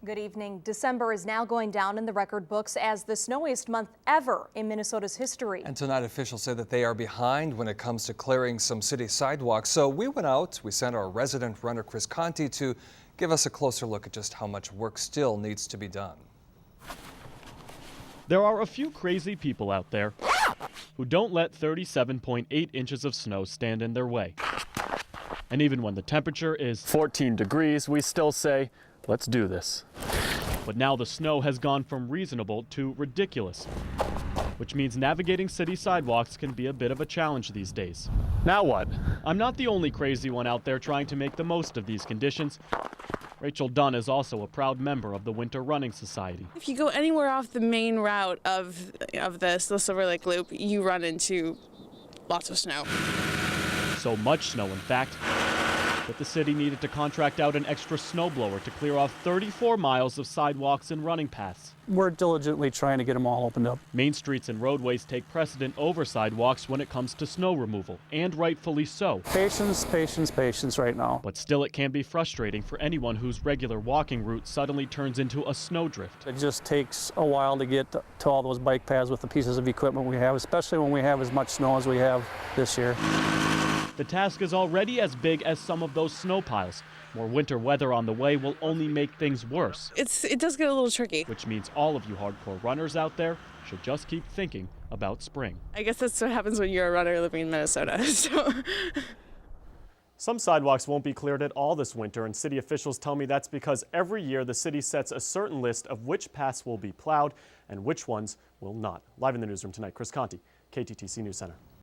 Good evening. December is now going down in the record books as the snowiest month ever in Minnesota's history. And tonight officials say that they are behind when it comes to clearing some city sidewalks. So we went out, we sent our resident runner Chris Conti to give us a closer look at just how much work still needs to be done. There are a few crazy people out there who don't let 37.8 inches of snow stand in their way. And even when the temperature is 14 degrees, we still say, let's do this. But now the snow has gone from reasonable to ridiculous, which means navigating city sidewalks can be a bit of a challenge these days. Now what? I'm not the only crazy one out there trying to make the most of these conditions. Rachel Dunn is also a proud member of the Winter Running Society. If you go anywhere off the main route of the Silver Lake Loop, you run into lots of snow. So much snow, in fact, that the city needed to contract out an extra snowblower to clear off 34 miles of sidewalks and running paths. We're diligently trying to get them all opened up. Main streets and roadways take precedent over sidewalks when it comes to snow removal, and rightfully so. Patience, patience, patience right now. But still, it can be frustrating for anyone whose regular walking route suddenly turns into a snowdrift. It just takes a while to get to all those bike paths with the pieces of equipment we have, especially when we have as much snow as we have this year. The task is already as big as some of those snow piles. More winter weather on the way will only make things worse. It does get a little tricky. Which means all of you hardcore runners out there should just keep thinking about spring. I guess that's what happens when you're a runner living in Minnesota. So. Some sidewalks won't be cleared at all this winter, and city officials tell me that's because every year the city sets a certain list of which paths will be plowed and which ones will not. Live in the newsroom tonight, Chris Conti, KTTC News Center.